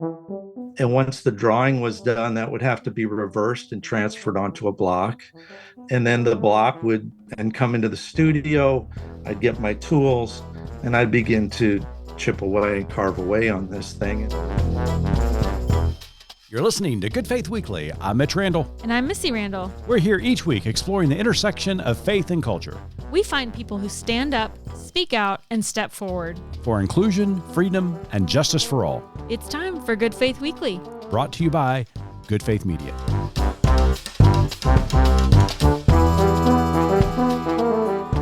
And once the drawing was done, that would have to be reversed and transferred onto a block. And then the block would then come into the studio. I'd get my tools and I'd begin to chip away and carve away on this thing. You're listening to Good Faith Weekly. I'm Mitch Randall. And I'm Missy Randall. We're here each week exploring the intersection of faith and culture. We find people who stand up, speak out, and step forward for inclusion, freedom, and justice for all. It's time for Good Faith Weekly. Brought to you by Good Faith Media.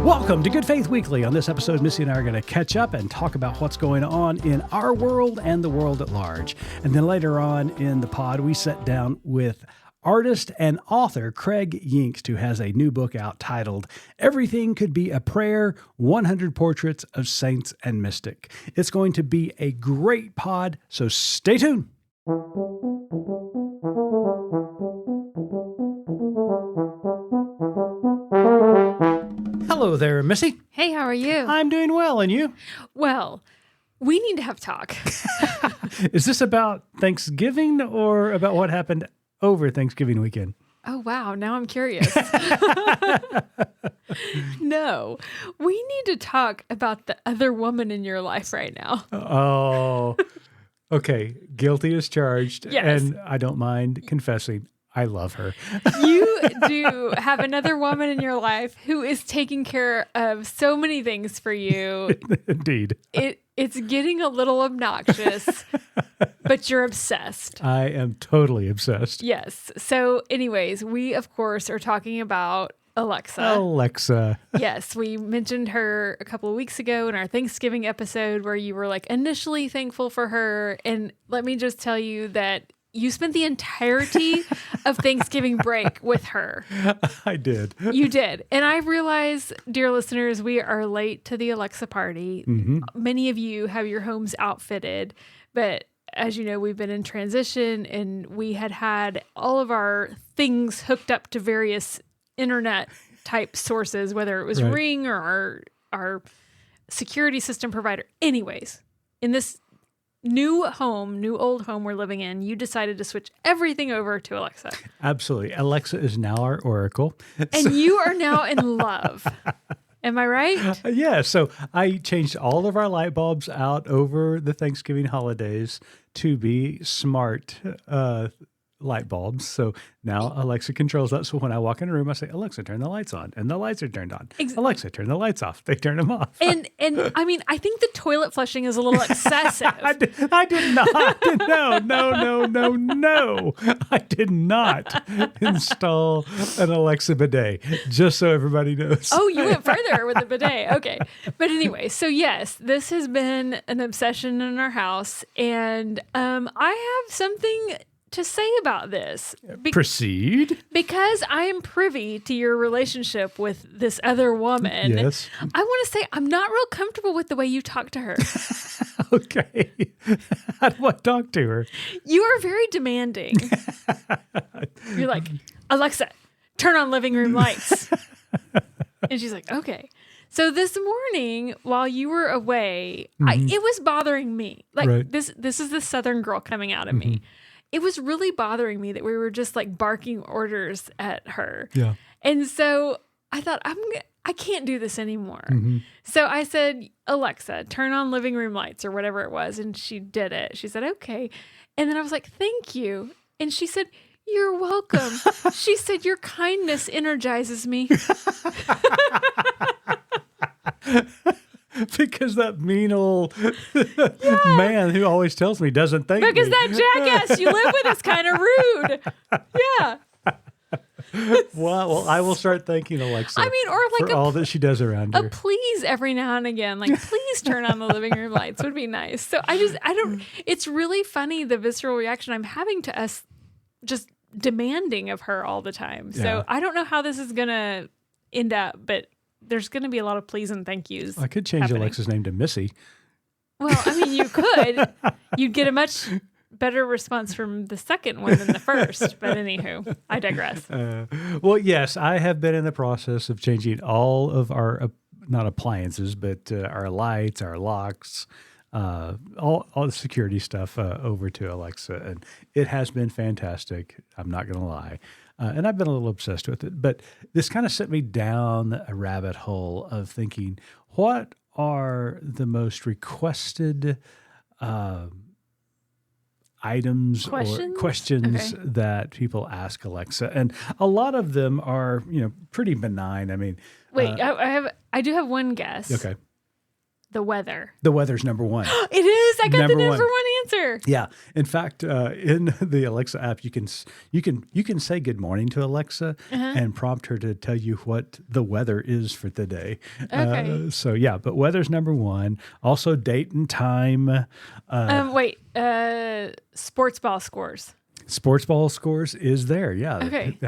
Welcome to Good Faith Weekly. On this episode, Missy and I are going to catch up and talk about what's going on in our world and the world at large. And then later on in the pod, we sit down with artist and author Kreg Yingst, who has a new book out titled Everything Could Be a Prayer, 100 Portraits of Saints and Mystic. It's going to be a great pod, so stay tuned. Hello there, Missy. Hey, how are you? I'm doing well, and you? Well, we need to have a talk. Is this about Thanksgiving or about what happened over Thanksgiving weekend? Oh, wow. Now I'm curious. No, we need to talk about the other woman in your life right now. Oh, okay. Guilty as charged. Yes. And I don't mind confessing. I love her. You do have another woman in your life who is taking care of so many things for you. Indeed. It's getting a little obnoxious, but you're obsessed. I am totally obsessed. Yes. So anyways, we, of course, are talking about Alexa. Alexa. Yes, we mentioned her a couple of weeks ago in our Thanksgiving episode where you were like initially thankful for her. And let me just tell you that you spent the entirety of Thanksgiving break with her. I did. You did. And I realize, dear listeners, we are late to the Alexa party. Mm-hmm. Many of you have your homes outfitted, but as you know, we've been in transition and we had all of our things hooked up to various internet type sources, whether it was right. Ring or our security system provider. Anyways, in this new old home we're living in, you decided to switch everything over to Alexa. Absolutely. Alexa is now our oracle. And you are now in love. Am I right? Yeah. So I changed all of our light bulbs out over the Thanksgiving holidays to be smart light bulbs. So now Alexa controls that. So when I walk in a room, I say, Alexa, turn the lights on. And the lights are turned on. Alexa, turn the lights off. They turn them off. And I mean, I think the toilet flushing is a little excessive. I did not. No. I did not install an Alexa bidet, just so everybody knows. Oh, you went further with the bidet. Okay. But anyway, so yes, this has been an obsession in our house. And I have something to say about this. Proceed. Because I am privy to your relationship with this other woman. Yes. I want to say I'm not real comfortable with the way you talk to her. Okay. How do I talk to her? You are very demanding. You're like, Alexa, turn on living room lights. And she's like, okay. So this morning, while you were away, Mm-hmm. it was bothering me. Like right. this is the Southern girl coming out of me. It was really bothering me that we were just like barking orders at her. Yeah. And so I thought, I can't do this anymore. Mm-hmm. So I said, Alexa, turn on living room lights or whatever it was. And she did it. She said, okay. And then I was like, thank you. And she said, you're welcome. She said, your kindness energizes me. Because that mean old man who always tells me doesn't thank me. Because that jackass you live with is kind of rude. Yeah. Well, I will start thanking Alexa. I mean, or like for all that she does around a here. please every now and again. Like, please turn on the living room lights would be nice. So I don't, it's really funny the visceral reaction I'm having to us just demanding of her all the time. So Yeah. I don't know how this is going to end up, but there's going to be a lot of please and thank yous. I could change happening. Alexa's name to Missy. Well, I mean, you could. You'd get a much better response from the second one than the first. But anywho, I digress. Well, yes, I have been in the process of changing all of our, not appliances, but our lights, our locks, all the security stuff over to Alexa, and it has been fantastic. I'm not going to lie. And I've been a little obsessed with it, but this kind of set me down a rabbit hole of thinking, what are the most requested items or questions that people ask Alexa? And a lot of them are, pretty benign. I mean, wait, I do have one guess. Okay. The weather. The weather's number one. It is. I got the number one answer. Yeah. In fact, in the Alexa app, you can say good morning to Alexa and prompt her to tell you what the weather is for the day. Okay. But weather's number one. Also, date and time. Sports ball scores. Sports ball scores is there. Yeah. Okay.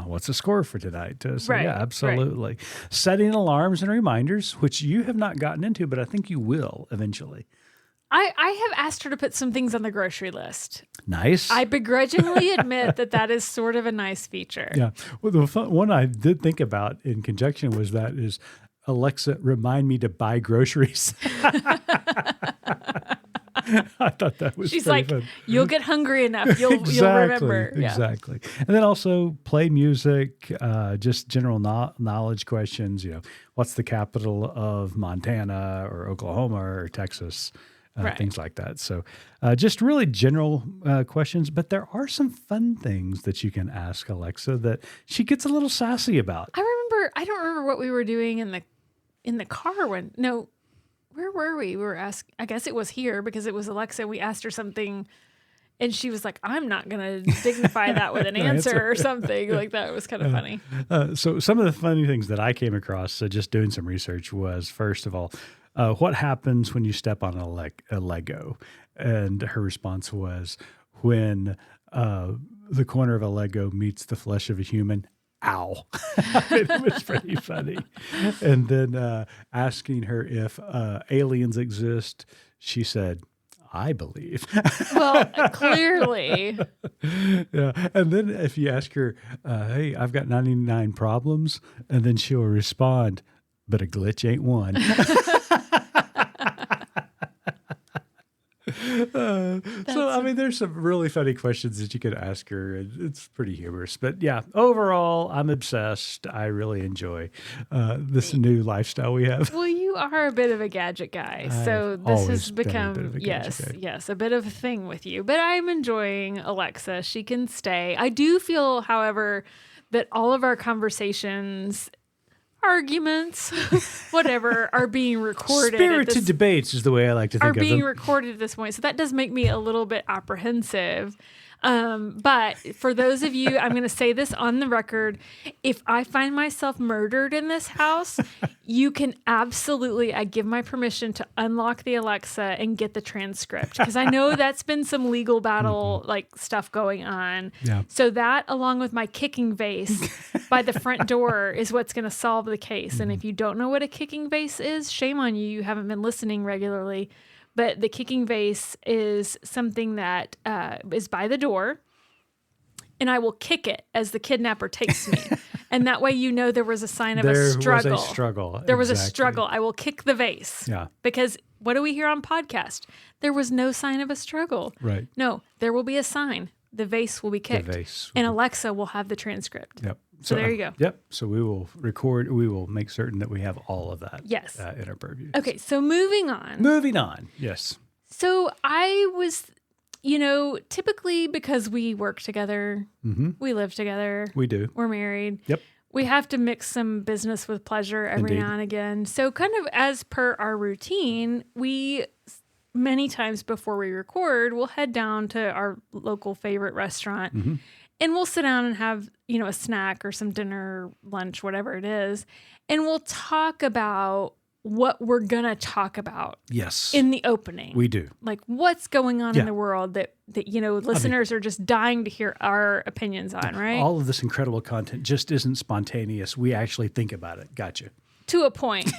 What's the score for tonight? Right. Yeah, absolutely. Right. Setting alarms and reminders, which you have not gotten into, but I think you will eventually. I have asked her to put some things on the grocery list. Nice. I begrudgingly admit that is sort of a nice feature. Yeah. Well, the one I did think about in conjunction was Alexa, remind me to buy groceries. I thought that was She's like, fun. You'll get hungry enough. You'll remember. Exactly. And then also play music, just general knowledge questions. What's the capital of Montana or Oklahoma or Texas? Things like that. So just really general questions. But there are some fun things that you can ask Alexa that she gets a little sassy about. I don't remember what we were doing in the car when. No. Where were we? We were asking, I guess it was here because it was Alexa. We asked her something and she was like, I'm not going to dignify that with an answer or something like that. It was kind of funny. So some of the funny things that I came across, just doing some research, was, first of all, what happens when you step on a Lego? And her response was, when the corner of a Lego meets the flesh of a human, ow. It was pretty funny. And then asking her if aliens exist, she said, I believe. Well, clearly. Yeah. And then if you ask her, hey, I've got 99 problems, and then she'll respond, but a glitch ain't one. There's some really funny questions that you could ask her, and it's pretty humorous. But yeah, overall, I'm obsessed. I really enjoy this new lifestyle we have. Well, you are a bit of a gadget guy, so this has become a bit of a thing with you. But I'm enjoying Alexa. She can stay. I do feel, however, that all of our conversations, arguments, whatever, are being recorded. Spirited debates is the way I like to think of them. Are being recorded at this point. So that does make me a little bit apprehensive. But for those of you, I'm going to say this on the record. If I find myself murdered in this house, you can absolutely, I give my permission to unlock the Alexa and get the transcript. Because I know that's been some legal battle stuff going on. Yeah. So that, along with my kicking vase by the front door, is what's going to solve the case. And if you don't know what a kicking vase is, shame on you. You haven't been listening regularly. But the kicking vase is something that is by the door, and I will kick it as the kidnapper takes me. And that way there was a sign of a struggle. There was a struggle. There was a struggle. I will kick the vase. Yeah. Because what do we hear on podcast? There was no sign of a struggle. Right. No, there will be a sign. The vase will be kicked. And Alexa will have the transcript. Yep. So there you go. Yep. So we will make certain that we have all of that. Yes. In our purview. Okay. So moving on. Yes. So I was, typically because we work together, we live together. We do. We're married. Yep. We have to mix some business with pleasure every now and again. So kind of as per our routine, we many times before we record, we'll head down to our local favorite restaurant and we'll sit down and have, a snack or some dinner, lunch, whatever it is. And we'll talk about what we're going to talk about. Yes. In the opening. We do. Like what's going on in the world that listeners are just dying to hear our opinions on, right? All of this incredible content just isn't spontaneous. We actually think about it. Gotcha. To a point.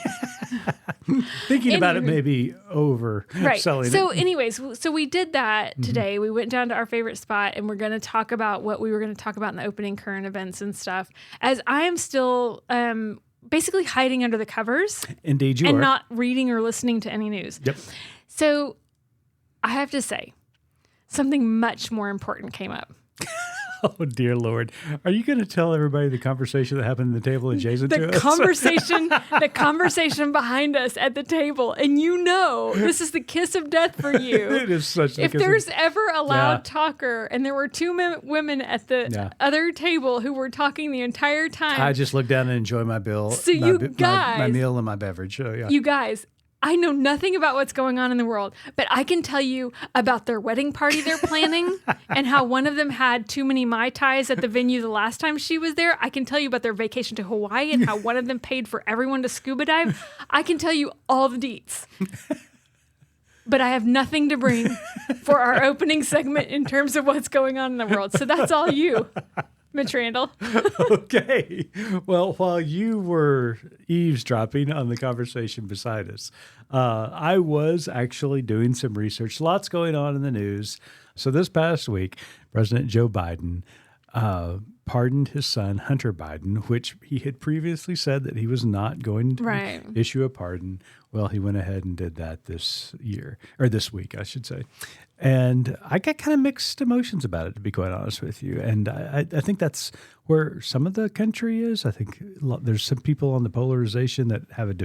Thinking about it may be over selling it. So anyways, so we did that today. We went down to our favorite spot and we're going to talk about what we were going to talk about in the opening, current events and stuff. As I am still basically hiding under the covers. Indeed you are. And not reading or listening to any news. Yep. So I have to say, something much more important came up. Oh, dear Lord. Are you going to tell everybody the conversation that happened at the table adjacent to us? The conversation behind us at the table. And this is the kiss of death for you. It is such If there's ever a loud talker, and there were two women at the other table who were talking the entire time. I just look down and enjoy my bill. So my meal and my beverage. So, yeah. You guys, I know nothing about what's going on in the world, but I can tell you about their wedding party they're planning and how one of them had too many Mai Tais at the venue the last time she was there. I can tell you about their vacation to Hawaii and how one of them paid for everyone to scuba dive. I can tell you all the deets. But I have nothing to bring for our opening segment in terms of what's going on in the world. So that's all you, Mitch Randall. Okay. Well, while you were eavesdropping on the conversation beside us, I was actually doing some research. Lots going on in the news. So this past week, President Joe Biden pardoned his son, Hunter Biden, which he had previously said that he was not going to issue a pardon. Well, he went ahead and did that this week, I should say. And I got kind of mixed emotions about it, to be quite honest with you. And I think that's where some of the country is. I think there's some people on the polarization that have a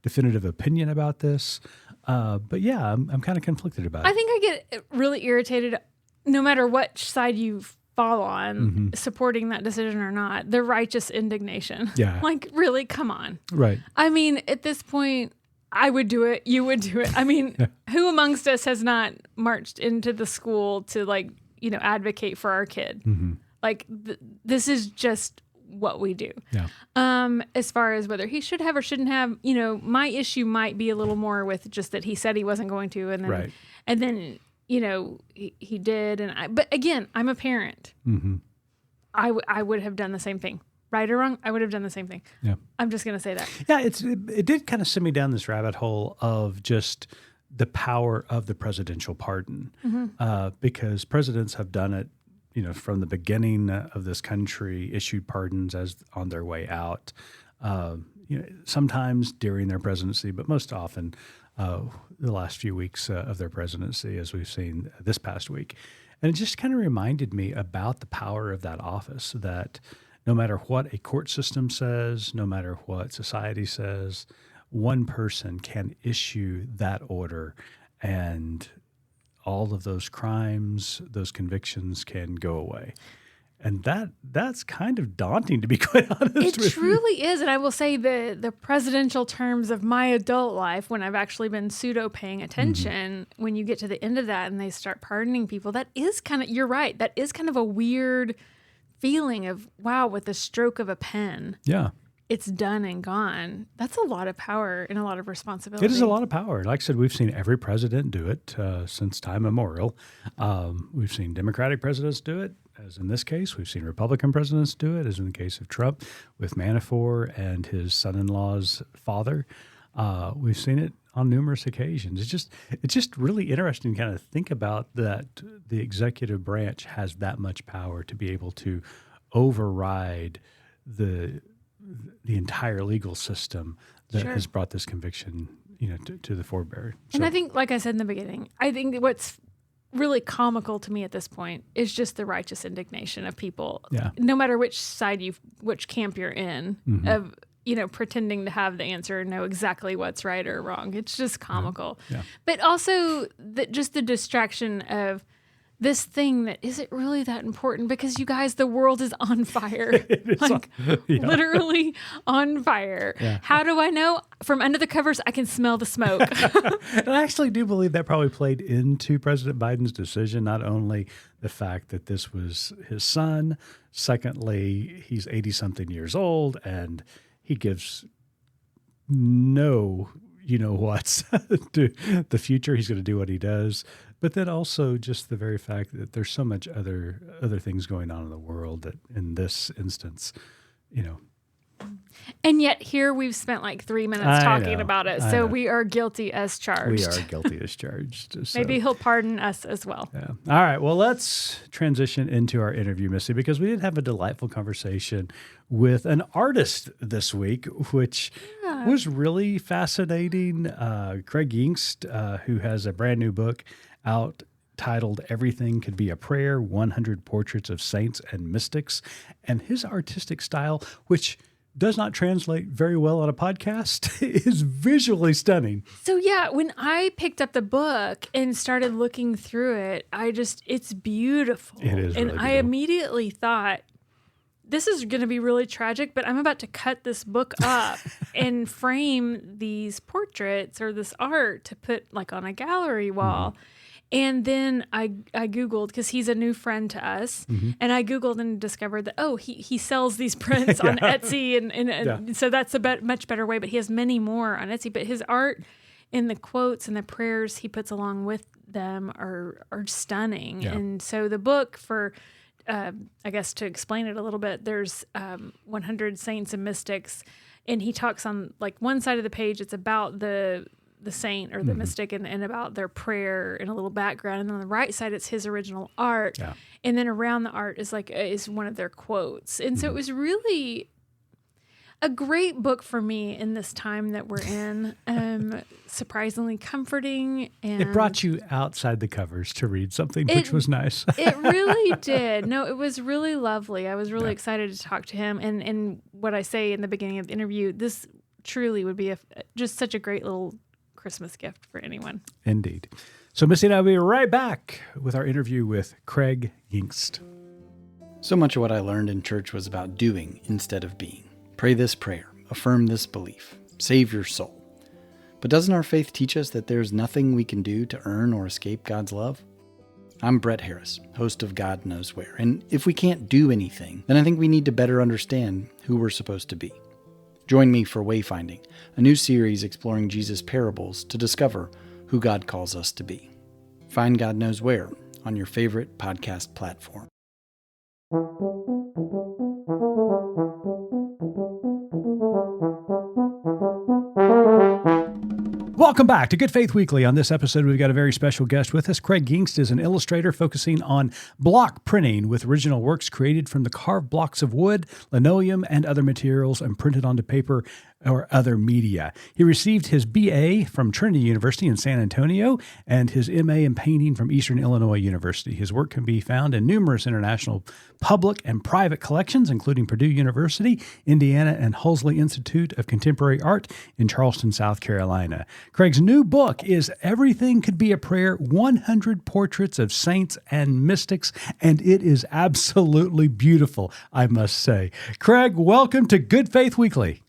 definitive opinion about this. But yeah, I'm kind of conflicted about it. I think I get really irritated no matter what side you fall on, supporting that decision or not, the righteous indignation. Yeah. Like, really, come on. Right. I mean, at this point, I would do it. You would do it. I mean, who amongst us has not marched into the school to, advocate for our kid? Mm-hmm. Like, this is just what we do. Yeah. As far as whether he should have or shouldn't have, my issue might be a little more with just that he said he wasn't going to, and then he did. But again, I'm a parent. Mm-hmm. I would have done the same thing. Right or wrong, I would have done the same thing. Yeah. I'm just going to say that. Yeah, it did kind of send me down this rabbit hole of just the power of the presidential pardon, because presidents have done it, from the beginning of this country, issued pardons as on their way out, sometimes during their presidency, but most often the last few weeks of their presidency, as we've seen this past week. And it just kind of reminded me about the power of that office, that no matter what a court system says, no matter what society says, one person can issue that order, and all of those crimes, those convictions can go away. And that's kind of daunting, to be quite honest with you. It truly is. And I will say the presidential terms of my adult life, when I've actually been pseudo paying attention, when you get to the end of that and they start pardoning people, that is you're right. That is kind of a weird feeling of, wow, with the stroke of a pen. Yeah. It's done and gone. That's a lot of power and a lot of responsibility. It is a lot of power. Like I said, we've seen every president do it since time immemorial. We've seen Democratic presidents do it, as in this case. We've seen Republican presidents do it, as in the case of Trump with Manafort and his son-in-law's father. We've seen it on numerous occasions. It's just really interesting to kind of think about that the executive branch has that much power to be able to override the entire legal system that has brought this conviction, to the forebear. And I think, like I said in the beginning, I think what's really comical to me at this point is just the righteous indignation of people, no matter which camp you're in, of pretending to have the answer and know exactly what's right or wrong. It's just comical. Yeah. But also just the distraction of this thing that isn't really that important, because you guys, the world is on fire. Literally on fire. Yeah. How do I know? From under the covers, I can smell the smoke. And I actually do believe that probably played into President Biden's decision, not only the fact that this was his son, secondly, he's 80-something years old, and he gives no what's to the future. He's going to do what he does. But then also just the very fact that there's so much other things going on in the world that in this instance, And yet here we've spent like 3 minutes talking about it. So we are guilty as charged. We are guilty as charged. So. Maybe he'll pardon us as well. Yeah. All right. Well, let's transition into our interview, Missy, because we did have a delightful conversation with an artist this week, which was really fascinating. Kreg Yingst, who has a brand new book out titled Everything Could Be a Prayer, 100 Portraits of Saints and Mystics. And his artistic style, which does not translate very well on a podcast, is visually stunning. So yeah, when I picked up the book and started looking through it, it's beautiful. It is and really I immediately thought, this is going to be really tragic, but I'm about to cut this book up and frame these portraits or this art to put like on a gallery wall. Mm-hmm. And then I Googled, because he's a new friend to us, and I Googled and discovered that, he sells these prints on Etsy, and so that's a much better way, but he has many more on Etsy. But his art and the quotes and the prayers he puts along with them are stunning. Yeah. And so the book, for, I guess to explain it a little bit, there's 100 saints and mystics, and he talks on like one side of the page, it's about the saint or the mystic and about their prayer and a little background. And on the right side, it's his original art. Yeah. And then around the art is one of their quotes. And so it was really a great book for me in this time that we're in. Surprisingly comforting. And it brought you outside the covers to read something, which was nice. It really did. No, it was really lovely. I was really excited to talk to him. And what I say in the beginning of the interview, this truly would be just such a great little Christmas gift for anyone. Indeed. So Missy and I will be right back with our interview with Kreg Yingst. So much of what I learned in church was about doing instead of being. Pray this prayer, affirm this belief, save your soul. But doesn't our faith teach us that there's nothing we can do to earn or escape God's love? I'm Brett Harris, host of God Knows Where, and if we can't do anything, then I think we need to better understand who we're supposed to be. Join me for Wayfinding, a new series exploring Jesus' parables to discover who God calls us to be. Find God Knows Where on your favorite podcast platform. Welcome back to Good Faith Weekly. On this episode, we've got a very special guest with us. Kreg Yingst is an illustrator focusing on block printing with original works created from the carved blocks of wood, linoleum, and other materials and printed onto paper or other media. He received his BA from Trinity University in San Antonio and his MA in painting from Eastern Illinois University. His work can be found in numerous international public and private collections, including Purdue University, Indiana, and Hulsey Institute of Contemporary Art in Charleston, South Carolina. Kreg's new book is Everything Could Be a Prayer, 100 Portraits of Saints and Mystics, and it is absolutely beautiful, I must say. Kreg, welcome to Good Faith Weekly.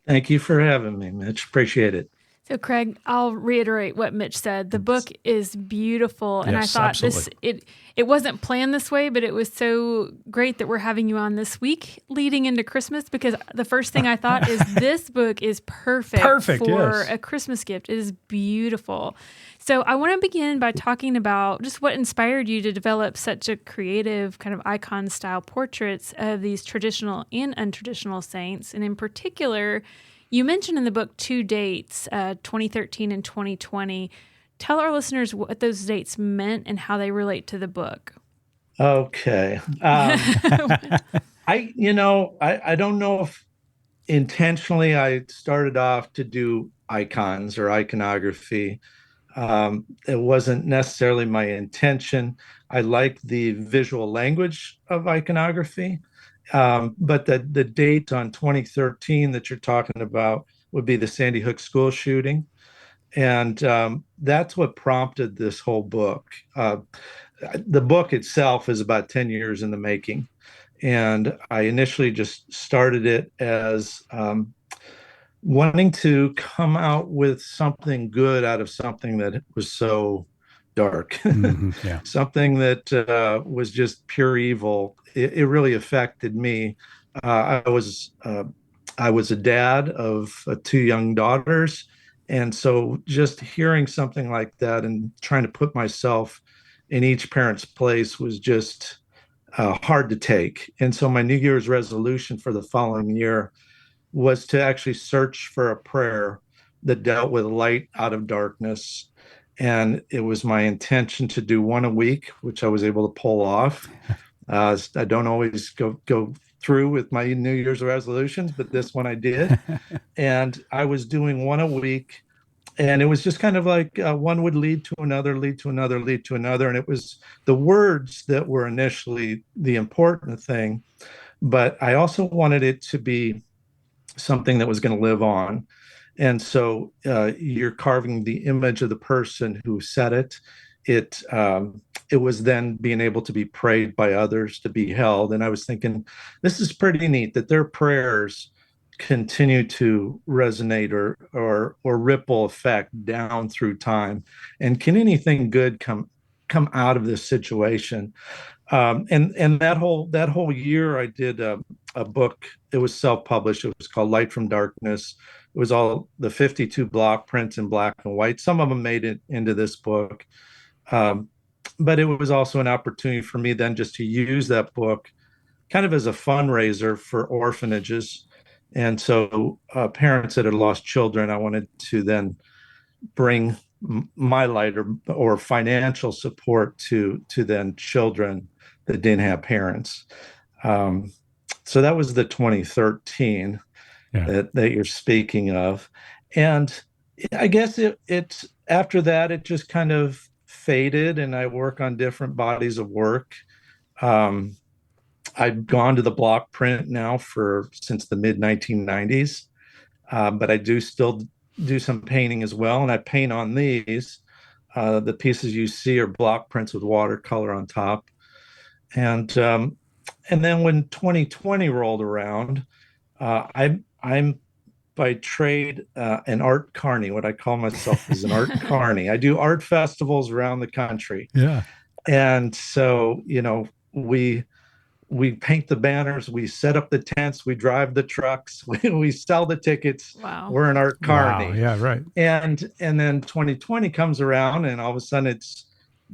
Thank you for having me, Mitch. Appreciate it. So, Kreg, I'll reiterate what Mitch said. The book is beautiful, and yes, I thought absolutely. it wasn't planned this way, but it was so great that we're having you on this week leading into Christmas, because the first thing I thought is this book is perfect for a Christmas gift. It is beautiful. So I want to begin by talking about just what inspired you to develop such a creative kind of icon-style portraits of these traditional and untraditional saints, and in particular, you mentioned in the book 2 dates, 2013 and 2020. Tell our listeners what those dates meant and how they relate to the book. Okay. I don't know if intentionally I started off to do icons or iconography. It wasn't necessarily my intention. I like the visual language of iconography. But the date on 2013 that you're talking about would be the Sandy Hook school shooting. And that's what prompted this whole book. The book itself is about 10 years in the making. And I initially just started it as wanting to come out with something good out of something that was so dark, something that was just pure evil. It really affected me. I was a dad of 2 young daughters, and so just hearing something like that and trying to put myself in each parent's place was just hard to take. And so my New Year's resolution for the following year was to actually search for a prayer that dealt with light out of darkness. And it was my intention to do one a week, which I was able to pull off. I don't always go through with my New Year's resolutions, but this one I did. And I was doing one a week. And it was just kind of like one would lead to another, lead to another, lead to another. And it was the words that were initially the important thing. But I also wanted it to be something that was going to live on. And so you're carving the image of the person who said it. It was then being able to be prayed by others, to be held. And I was thinking, this is pretty neat that their prayers continue to resonate or ripple effect down through time. And can anything good come out of this situation? And that whole year, I did a book. It was self-published. It was called Light from Darkness. It was all the 52 block prints in black and white. Some of them made it into this book. But it was also an opportunity for me then just to use that book kind of as a fundraiser for orphanages. And so parents that had lost children, I wanted to then bring my light or financial support to then children that didn't have parents. So that was the 2013 that you're speaking of. And I guess it after that, it just kind of faded, and I work on different bodies of work. I've gone to the Blockprint now since the mid 1990s, but I do still do some painting as well, and I paint on these. The pieces you see are block prints with watercolor on top, and then when 2020 rolled around, I'm by trade an art carny. What I call myself is an art carny. I do art festivals around the country. Yeah, and so we paint the banners, we set up the tents, we drive the trucks, we sell the tickets. Wow. We're an art carny. Wow. Yeah, right. And then 2020 comes around, and all of a sudden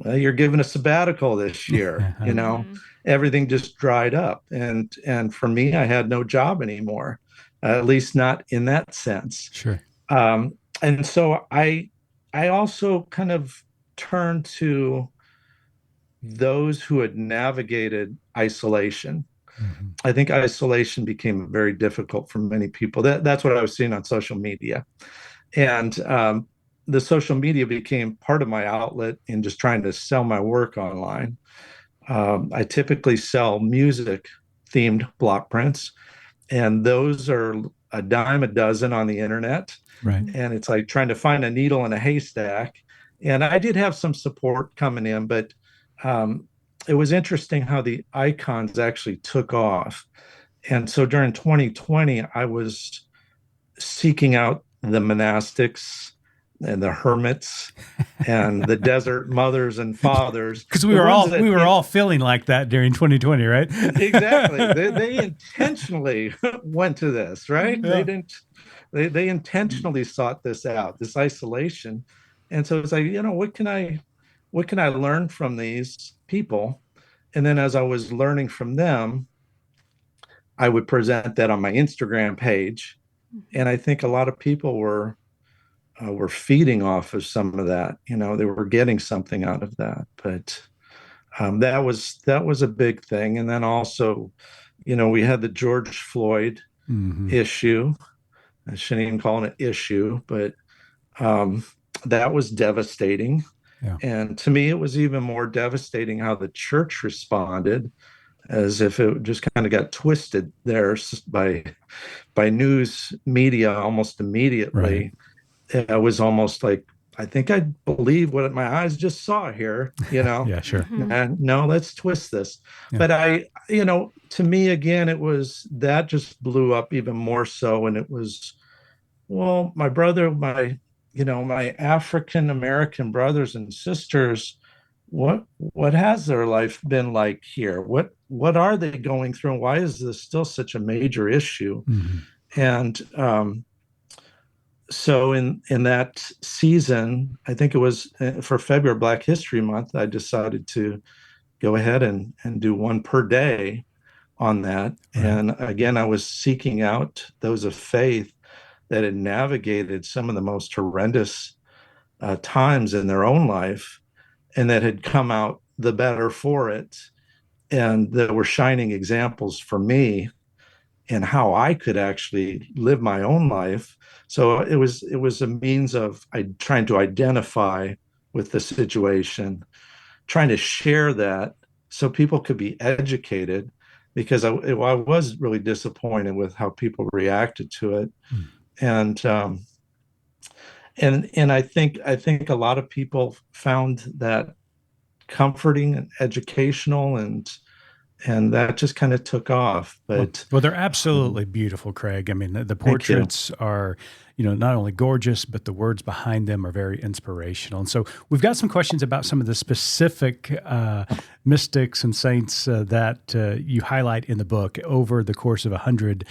you're given a sabbatical this year. Everything just dried up. And for me, I had no job anymore, at least not in that sense. Sure. And so I also kind of turned to those who had navigated isolation. Mm-hmm. I think isolation became very difficult for many people. That's what I was seeing on social media. And the social media became part of my outlet in just trying to sell my work online. I typically sell music-themed block prints, and those are a dime a dozen on the internet. Right. And it's like trying to find a needle in a haystack. And I did have some support coming in, but it was interesting how the icons actually took off. And so during 2020, I was seeking out the monastics and the hermits and the desert mothers and fathers. Because we were all feeling like that during 2020, right? Exactly. They intentionally went to this, right? Yeah. They intentionally sought this out, this isolation. And so it's like, what can I learn from these people? And then as I was learning from them, I would present that on my Instagram page. And I think a lot of people were feeding off of some of that. They were getting something out of that. But that was a big thing. And then also, we had the George Floyd issue. I shouldn't even call it an issue, but that was devastating. Yeah. And to me, it was even more devastating how the church responded, as if it just kind of got twisted there by news media almost immediately. Right. It was almost like, I think I believe what my eyes just saw here, Yeah, sure. Mm-hmm. And no, let's twist this. Yeah. But to me, again, it was that just blew up even more so. And it was, well, my brother, my African American brothers and sisters, what has their life been like here? What are they going through? And why is this still such a major issue? Mm-hmm. And so in that season, I think it was for February, Black History Month, I decided to go ahead and do one per day on that. Right. And again, I was seeking out those of faith that had navigated some of the most horrendous times in their own life, and that had come out the better for it, and that were shining examples for me and how I could actually live my own life. So it was a means of trying to identify with the situation, trying to share that so people could be educated, because I was really disappointed with how people reacted to it. Mm. And I think a lot of people found that comforting and educational, and that just kind of took off. But Well, they're absolutely beautiful, Kreg. I mean, the thank you. portraits are, not only gorgeous, but the words behind them are very inspirational. And so we've got some questions about some of the specific mystics and saints that you highlight in the book over the course of 100,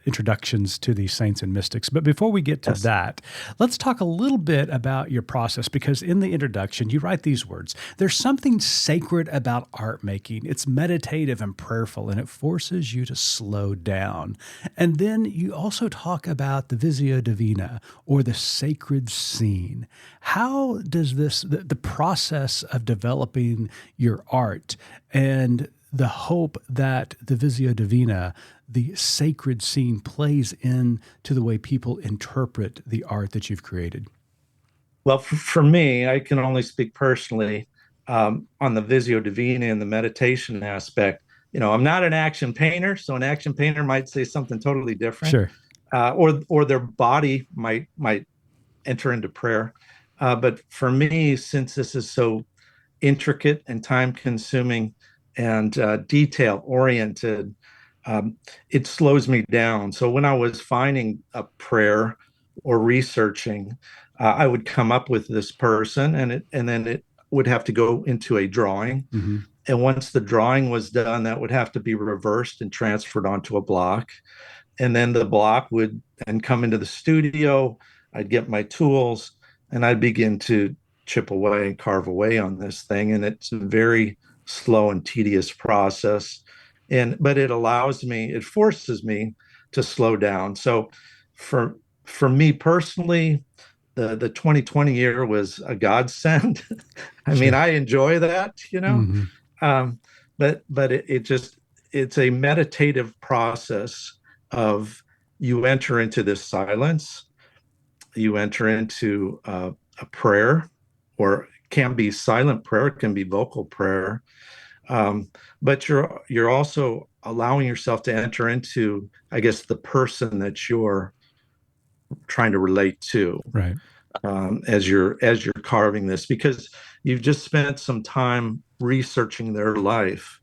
introductions to these saints and mystics. But before we get to that, let's talk a little bit about your process, because in the introduction, you write these words: "There's something sacred about art making. It's meditative and prayerful, and it forces you to slow down." And then you also talk about the Visio Divina, or the sacred scene. How does the process of developing your art and the hope that the Visio Divina, the sacred scene, plays into the way people interpret the art that you've created? Well, for me, I can only speak personally on the Visio Divina and the meditation aspect. I'm not an action painter, so an action painter might say something totally different. Sure. Or their body might enter into prayer. But for me, since this is so intricate and time consuming and detail oriented, it slows me down. So when I was finding a prayer or researching, I would come up with this person, and then it would have to go into a drawing. Mm-hmm. And once the drawing was done, that would have to be reversed and transferred onto a block. And then the block would then come into the studio. I'd get my tools, and I'd begin to chip away and carve away on this thing. And it's a very slow and tedious process. But it forces me to slow down. So for me personally, the 2020 year was a godsend. I mean, I enjoy that, Mm-hmm. But it's a meditative process of, you enter into this silence, you enter into a prayer, or it can be silent prayer, it can be vocal prayer, but you're also allowing yourself to enter into, I guess, the person that you're trying to relate to, Right. As you're carving this, because you've just spent some time researching their life.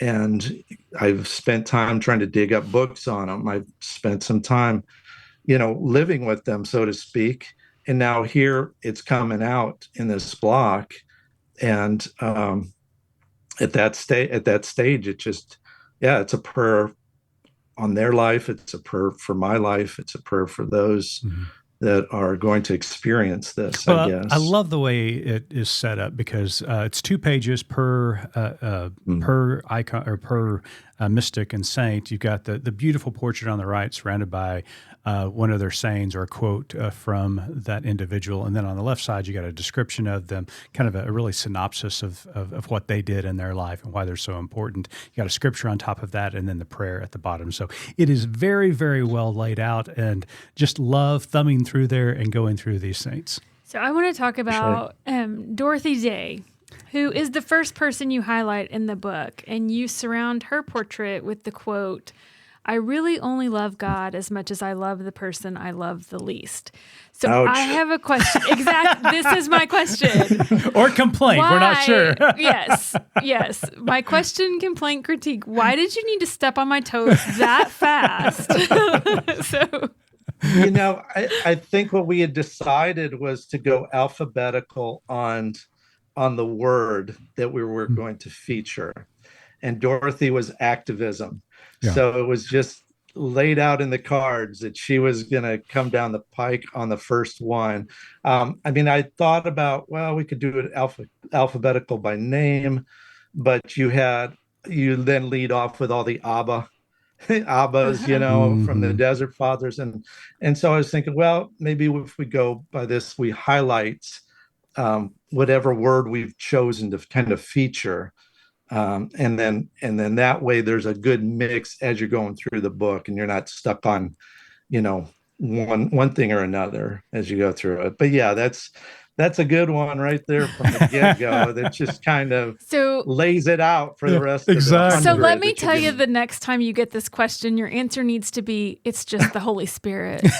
And I've spent time trying to dig up books on them. I've spent some time, living with them, so to speak. And now here it's coming out in this block. And at that stage, it's a prayer on their life. It's a prayer for my life. It's a prayer for those that are going to experience this, I guess. I love the way it is set up, because it's 2 pages per icon, or per mystic and saint. You've got the beautiful portrait on the right, surrounded by one of their sayings or a quote from that individual. And then on the left side, you got a description of them, kind of a really synopsis of what they did in their life and why they're so important. You got a scripture on top of that, and then the prayer at the bottom. So it is very, very well laid out, and just love thumbing through there and going through these saints. So I want to talk about Dorothy Day, who is the first person you highlight in the book, and you surround her portrait with the quote, "I really only love God as much as I love the person I love the least." So Ouch. I have a question. Exactly. This is my question. Or complaint. Why? We're not sure. Yes. My question, complaint, critique. Why did you need to step on my toes that fast? So... I think what we had decided was to go alphabetical on the word that we were going to feature. And Dorothy was activism. Yeah. So it was just laid out in the cards that she was going to come down the pike on the first one. I thought about, well, we could do it alphabetical by name, but you then lead off with all the Abbas, from the Desert Fathers. And so I was thinking, well, maybe if we go by this, we highlight whatever word we've chosen to kind of feature. And then that way there's a good mix as you're going through the book, and you're not stuck on, you know, one thing or another as you go through it. But yeah, that's a good one right there from the get-go. That just kind of So lays it out for the rest exactly. of the So let 100 me that tell you, can- the next time you get this question, your answer needs to be, it's just the Holy Spirit. All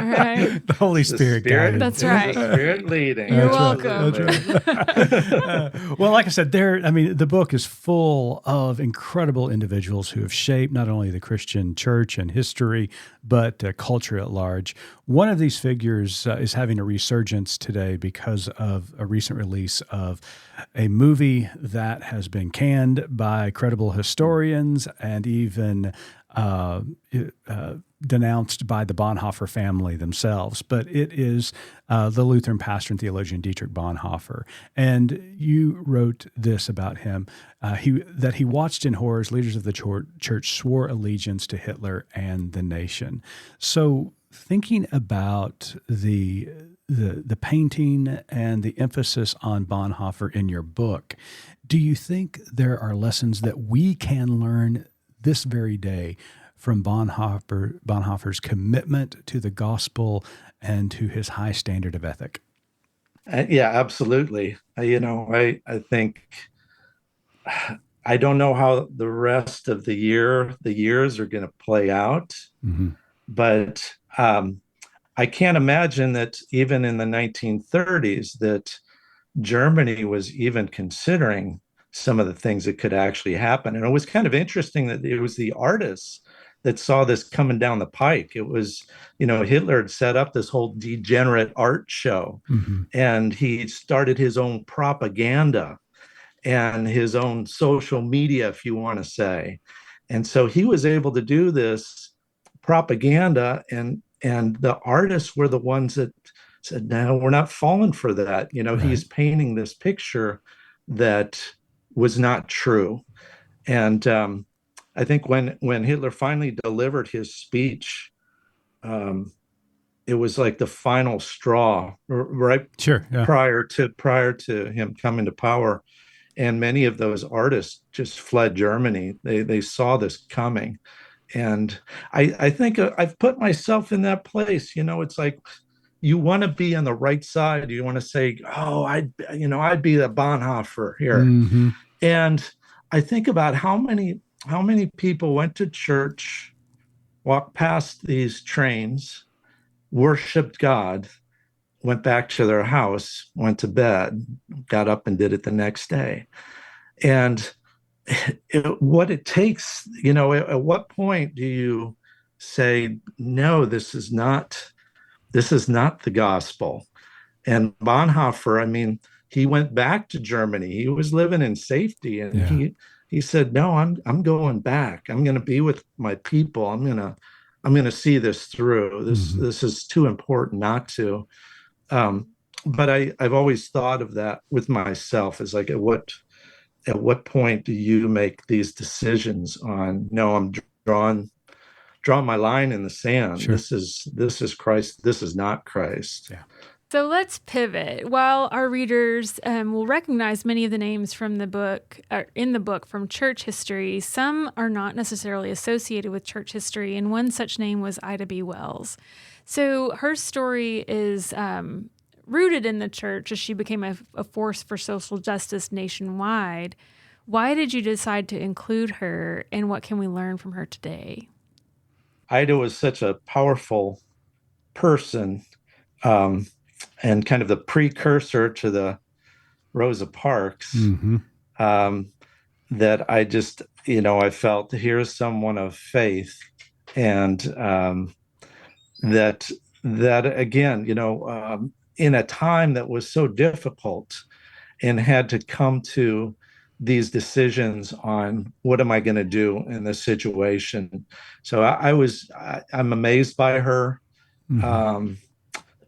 right. The Holy the Spirit guided. That's it's the right. Spirit leading. You're Absolutely. welcome. Well, like I said, the book is full of incredible individuals who have shaped not only the Christian church and history, but culture at large. One of these figures is having a resurgence today because of a recent release of a movie that has been canned by credible historians and even denounced by the Bonhoeffer family themselves. But it is the Lutheran pastor and theologian Dietrich Bonhoeffer. And you wrote this about him, that he watched in horror as leaders of the church swore allegiance to Hitler and the nation. So thinking about the painting and the emphasis on Bonhoeffer in your book, do you think there are lessons that we can learn this very day from Bonhoeffer's commitment to the gospel and to his high standard of ethic? Yeah, absolutely. I think I don't know how the rest of the years are going to play out, but I can't imagine that even in the 1930s that Germany was even considering some of the things that could actually happen. And it was kind of interesting that it was the artists that saw this coming down the pike. It was, Hitler had set up this whole degenerate art show, and he started his own propaganda and his own social media, if you want to say. And so he was able to do this propaganda, and the artists were the ones that said, no, we're not falling for that. Right. He's painting this picture that was not true. And I think when Hitler finally delivered his speech, it was like the final straw, right? Sure. Yeah. Prior to him coming to power. And many of those artists just fled Germany. They saw this coming. And I think I've put myself in that place. It's like, you want to be on the right side. You want to say, oh, I'd be the Bonhoeffer here. And I think about how many people went to church, walked past these trains, worshiped God, went back to their house, went to bed, got up and did it the next day. And what it takes, at what point do you say, no, this is not the gospel? And Bonhoeffer, he went back to Germany. He was living in safety, and he said, no, I'm going back. I'm going to be with my people. I'm going to see this through. This is too important not to. But I've always thought of that with myself as like, at what point do you make these decisions on, no, I'm drawing my line in the sand. Sure. This is Christ. This is not Christ. Yeah. So let's pivot. While our readers will recognize many of the names from the book, in the book, from church history, some are not necessarily associated with church history, and one such name was Ida B. Wells. So her story is rooted in the church as she became a force for social justice nationwide. Why did you decide to include her, and what can we learn from her today? Ida was such a powerful person, and kind of the precursor to the Rosa Parks, that I just, I felt, here's someone of faith, and that again, in a time that was so difficult and had to come to these decisions on what am I going to do in this situation. So I'm amazed by her.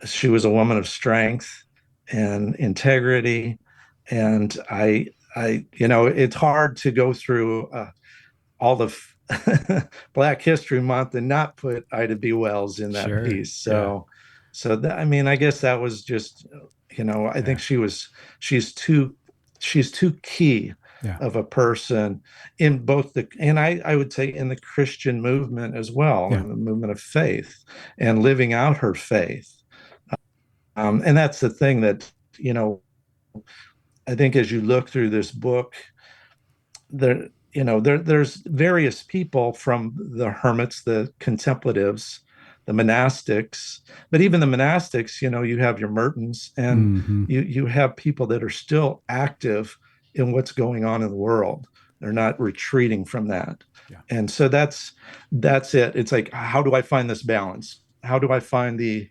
She was a woman of strength and integrity. And I it's hard to go through all of Black History Month and not put Ida B. Wells in that piece. So I guess that was just, I think she's too key Yeah. of a person in both and I would say in the Christian movement as well, Yeah. in the movement of faith and living out her faith. And that's the thing that, I think as you look through this book, there's various people, from the hermits, the contemplatives, the monastics, but even the monastics, you have your Mertens, and Mm-hmm. you have people that are still active in what's going on in the world. They're not retreating from that. Yeah. And so that's it. It's like, how do I find this balance? How do I find the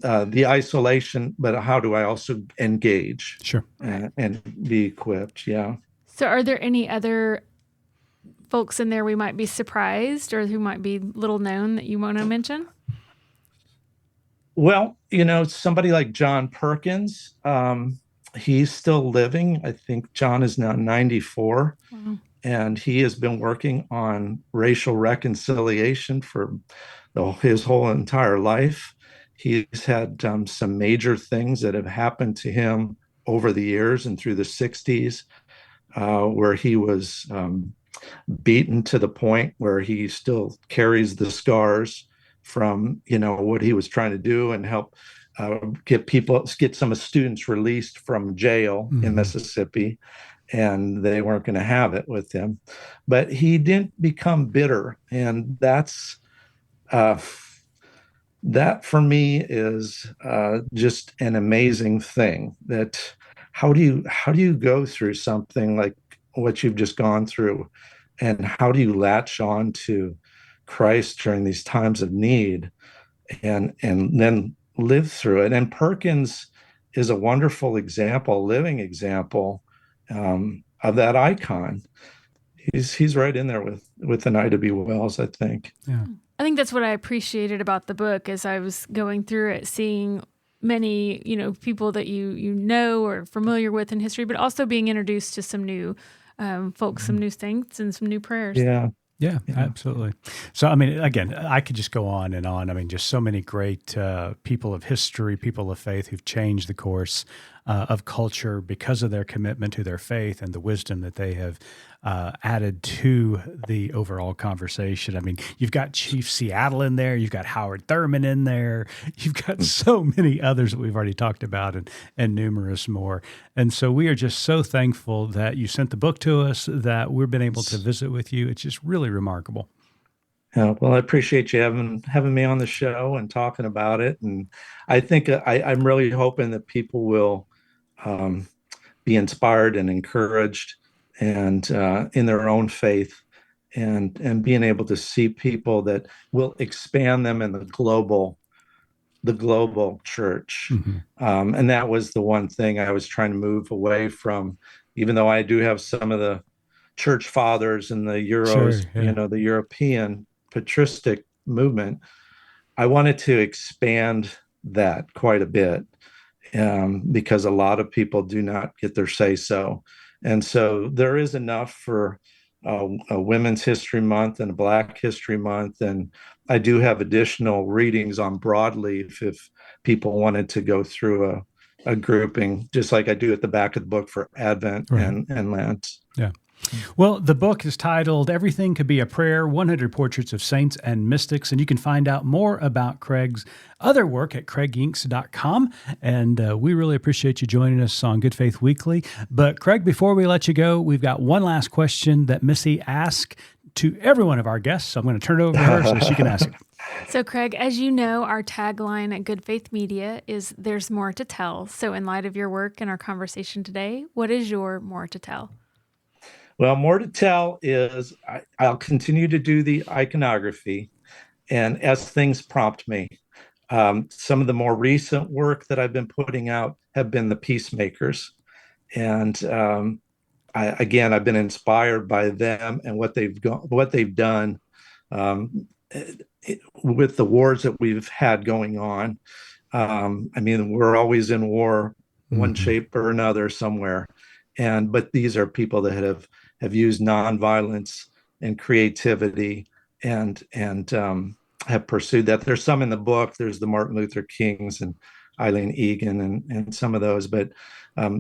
isolation, but how do I also engage? Sure. And be equipped? Yeah. So are there any other folks in there we might be surprised or who might be little known that you want to mention? Well, somebody like John Perkins, he's still living. I think John is now 94. Mm-hmm. And he has been working on racial reconciliation for his whole entire life. He's had some major things that have happened to him over the years and through the 60s, where he was beaten to the point where he still carries the scars from what he was trying to do and help get some students released from jail in Mississippi, and they weren't going to have it with him. But he didn't become bitter, and that's that for me is just an amazing thing. That how do you go through something like what you've just gone through, and how do you latch on to Christ during these times of need, and then live through it? And Perkins is a wonderful example, living example of that icon. He's right in there with an Ida B. Wells, I think. Yeah. I think that's what I appreciated about the book as I was going through it, seeing many, people that you know or familiar with in history, but also being introduced to some new folks, some new saints, and some new prayers. Yeah, absolutely. So, again, I could just go on and on. Just so many great people of history, people of faith who've changed the course of culture because of their commitment to their faith and the wisdom that they have added to the overall conversation. You've got Chief Seattle in there. You've got Howard Thurman in there. You've got so many others that we've already talked about, and numerous more. And so we are just so thankful that you sent the book to us, that we've been able to visit with you. It's just really remarkable. Yeah, well, I appreciate you having me on the show and talking about it. And I think I'm really hoping that people will be inspired and encouraged, and in their own faith, and being able to see people that will expand them in the global church. And that was the one thing I was trying to move away from, even though I do have some of the church fathers and the Euros, Sure, yeah. The European patristic movement. I wanted to expand that quite a bit, because a lot of people do not get their say so. And so there is enough for a Women's History Month and a Black History Month. And I do have additional readings on broadleaf if people wanted to go through a grouping, just like I do at the back of the book for Advent and Lent. Yeah. Well, the book is titled Everything Could Be a Prayer, 100 Portraits of Saints and Mystics, and you can find out more about Kreg's other work at kregyingst.com, and we really appreciate you joining us on Good Faith Weekly. But Kreg, before we let you go, we've got one last question that Missy asked to every one of our guests, so I'm going to turn it over to her so she can ask it. So, Kreg, as you know, our tagline at Good Faith Media is "There's more to tell." So in light of your work and our conversation today, what is your more to tell? Well, more to tell is I'll continue to do the iconography, and as things prompt me. Some of the more recent work that I've been putting out have been the peacemakers. And I've been inspired by them and what they've done with the wars that we've had going on. We're always in war, one shape or another somewhere. But these are people that have used nonviolence and creativity and have pursued that. There's some in the book. There's the Martin Luther Kings and Eileen Egan and some of those. But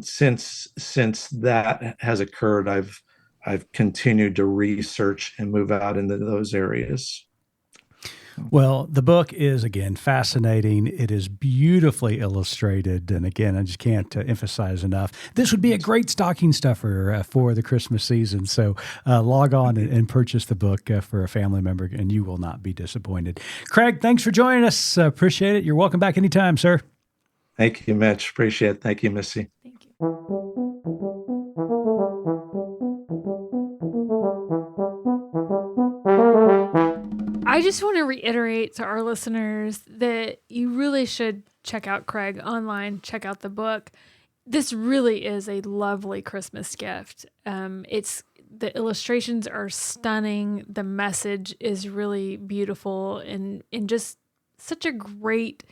since that has occurred, I've I've continued to research and move out into those areas. Well, the book is, again, fascinating. It is beautifully illustrated. And again, I just can't emphasize enough. This would be a great stocking stuffer for the Christmas season. So log on and purchase the book for a family member, and you will not be disappointed. Kreg, thanks for joining us. Appreciate it. You're welcome back anytime, sir. Thank you, Mitch. Appreciate it. Thank you, Missy. Thank you. I just want to reiterate to our listeners that you really should check out Kreg online, check out the book. This really is a lovely Christmas gift. The illustrations are stunning. The message is really beautiful and just such a great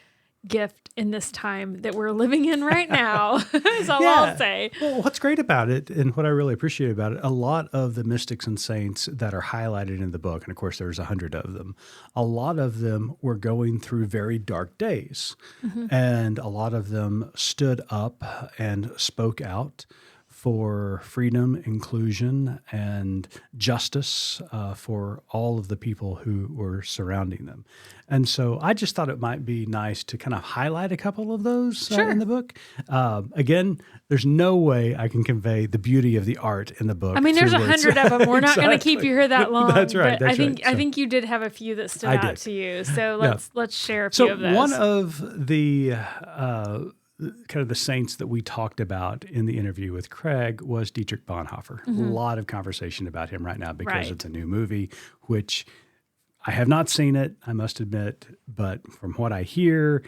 gift in this time that we're living in right now, is all I'll say. Well, what's great about it, and what I really appreciate about it, a lot of the mystics and saints that are highlighted in the book, and of course there's 100 of them, a lot of them were going through very dark days. Mm-hmm. And a lot of them stood up and spoke out for freedom, inclusion, and justice for all of the people who were surrounding them. And so I just thought it might be nice to kind of highlight a couple of those in the book. Again, there's no way I can convey the beauty of the art in the book. I mean, there's 100 of them. We're not going to keep you here that long. That's right. But I think you did have a few that stood out to you. So let's share a few of those. So one of the kind of the saints that we talked about in the interview with Kreg was Dietrich Bonhoeffer. Mm-hmm. A lot of conversation about him right now because it's a new movie, which I have not seen it, I must admit, but from what I hear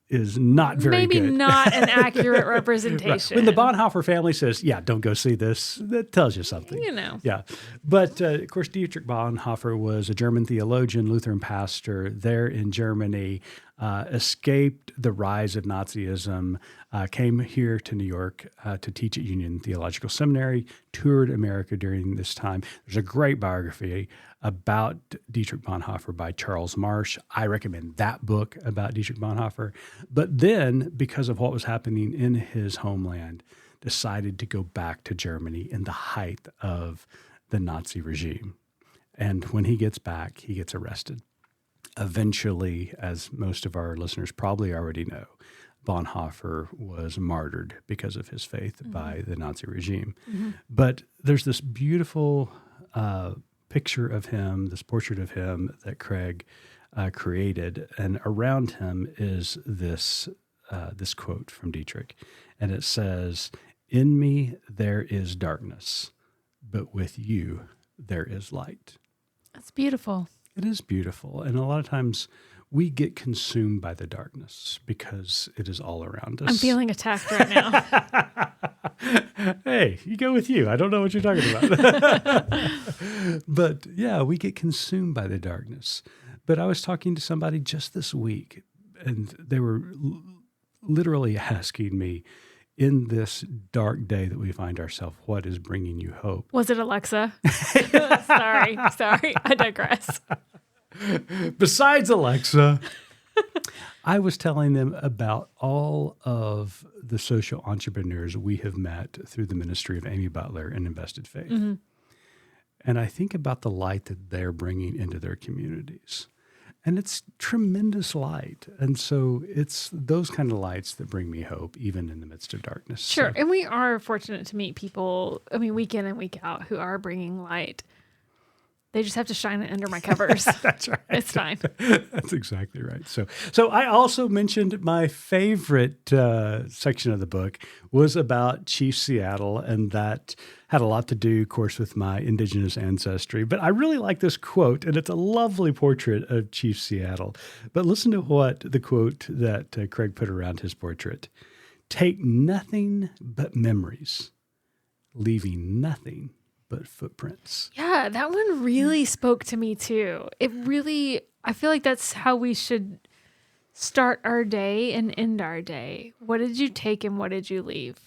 is not very good. Maybe not an accurate representation. When the Bonhoeffer family says, don't go see this, that tells you something. Yeah. But, of course, Dietrich Bonhoeffer was a German theologian, Lutheran pastor there in Germany, escaped the rise of Nazism, came here to New York to teach at Union Theological Seminary, toured America during this time. There's a great biography about Dietrich Bonhoeffer by Charles Marsh. I recommend that book about Dietrich Bonhoeffer. But then, because of what was happening in his homeland, decided to go back to Germany in the height of the Nazi regime. And when he gets back, he gets arrested. Eventually, as most of our listeners probably already know, Bonhoeffer was martyred because of his faith by the Nazi regime. Mm-hmm. But there's this beautiful picture of him, this portrait of him that Kreg created, and around him is this quote from Dietrich, and it says, "In me there is darkness, but with you there is light." That's beautiful. It is beautiful, and a lot of times we get consumed by the darkness because it is all around us. I'm feeling attacked right now. Hey, you go with you. I don't know what you're talking about. But we get consumed by the darkness. But I was talking to somebody just this week, and they were literally asking me, in this dark day that we find ourselves, what is bringing you hope? Was it Alexa? Sorry, I digress. Besides Alexa, I was telling them about all of the social entrepreneurs we have met through the ministry of Amy Butler and Invested Faith. Mm-hmm. And I think about the light that they're bringing into their communities. And it's tremendous light. And so it's those kind of lights that bring me hope, even in the midst of darkness. Sure. So. And we are fortunate to meet people, week in and week out, who are bringing light. They just have to shine it under my covers. That's right. It's fine. That's exactly right. So I also mentioned my favorite section of the book was about Chief Seattle, and that had a lot to do, of course, with my indigenous ancestry. But I really like this quote, and it's a lovely portrait of Chief Seattle. But listen to what the quote that Kreg put around his portrait. "Take nothing but memories, leaving nothing but footprints." Yeah, that one really spoke to me too. I feel like that's how we should start our day and end our day. What did you take and what did you leave?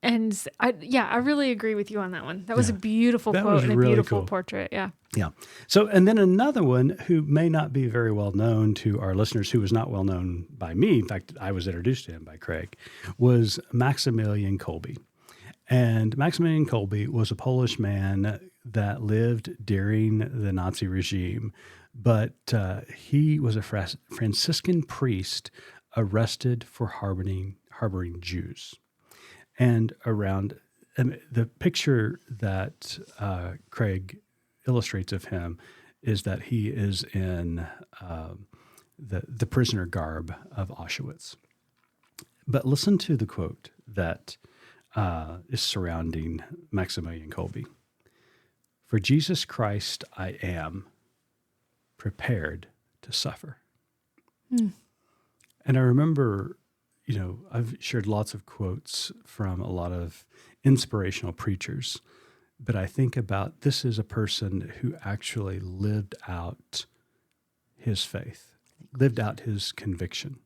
And I really agree with you on that one. That was a beautiful quote and a really beautiful portrait. Yeah. Yeah. So, and then another one who may not be very well known to our listeners, who was not well known by me, in fact, I was introduced to him by Kreg, was Maximilian Kolbe. And Maximilian Kolbe was a Polish man that lived during the Nazi regime, but he was a Franciscan priest arrested for harboring Jews. And around the picture that Kreg illustrates of him is that he is in the prisoner garb of Auschwitz. But listen to the quote that is surrounding Maximilian Kolbe. For Jesus Christ, I am prepared to suffer. And I remember, I've shared lots of quotes from a lot of inspirational preachers, but I think about this is a person who actually lived out his faith, lived out his conviction.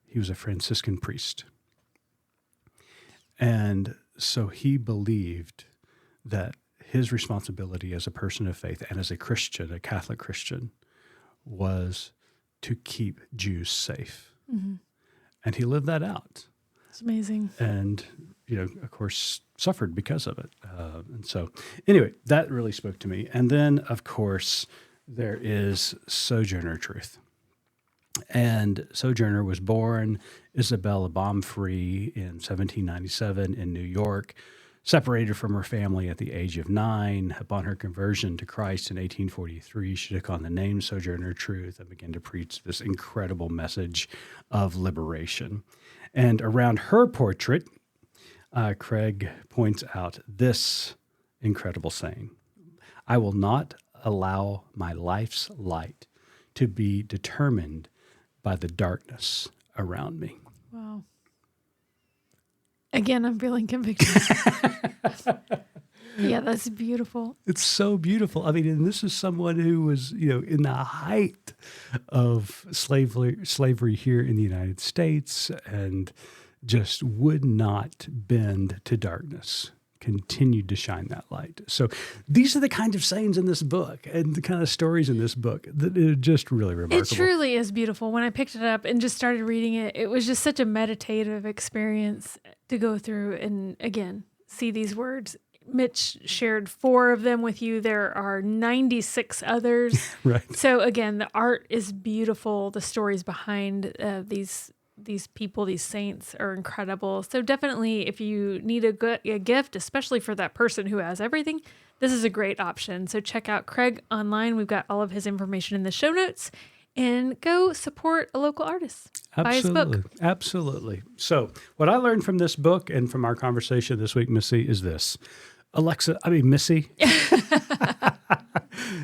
He was a Franciscan priest. And so he believed that his responsibility as a person of faith and as a Christian, a Catholic Christian, was to keep Jews safe. Mm-hmm. And he lived that out. It's amazing. And, of course, suffered because of it. And so, anyway, that really spoke to me. And then, of course, there is Sojourner Truth. And Sojourner was born Isabella Baumfree in 1797 in New York, separated from her family at the age of 9. Upon her conversion to Christ in 1843, she took on the name Sojourner Truth and began to preach this incredible message of liberation. And around her portrait, Kreg points out this incredible saying: I will not allow my life's light to be determined by the darkness around me. Wow. Again, I'm feeling conviction. Yeah, that's beautiful. It's so beautiful. I mean, and this is someone who was, in the height of slavery here in the United States and just would not bend to darkness, continued to shine that light. So these are the kind of sayings in this book and the kind of stories in this book that are just really remarkable. It truly is beautiful. When I picked it up and just started reading it, it was just such a meditative experience to go through and, again, see these words. Mitch shared 4 of them with you. There are 96 others. Right. So, again, the art is beautiful. The stories behind these people, these saints, are incredible. So definitely, if you need a gift, especially for that person who has everything, this is a great option. So check out Kreg online. We've got all of his information in the show notes. And go support a local artist. Buy his book. Absolutely. So what I learned from this book and from our conversation this week, Missy, is this. Missy.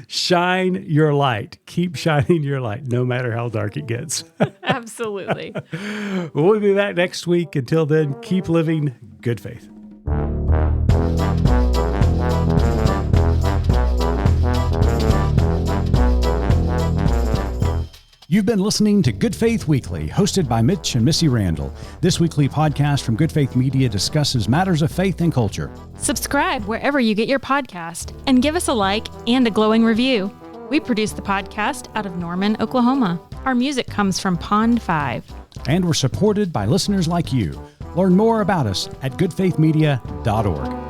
Shine your light. Keep shining your light, no matter how dark it gets. Absolutely. We'll be back next week. Until then, keep living good faith. You've been listening to Good Faith Weekly, hosted by Mitch and Missy Randall. This weekly podcast from Good Faith Media discusses matters of faith and culture. Subscribe wherever you get your podcast and give us a like and a glowing review. We produce the podcast out of Norman, Oklahoma. Our music comes from Pond 5. And we're supported by listeners like you. Learn more about us at goodfaithmedia.org.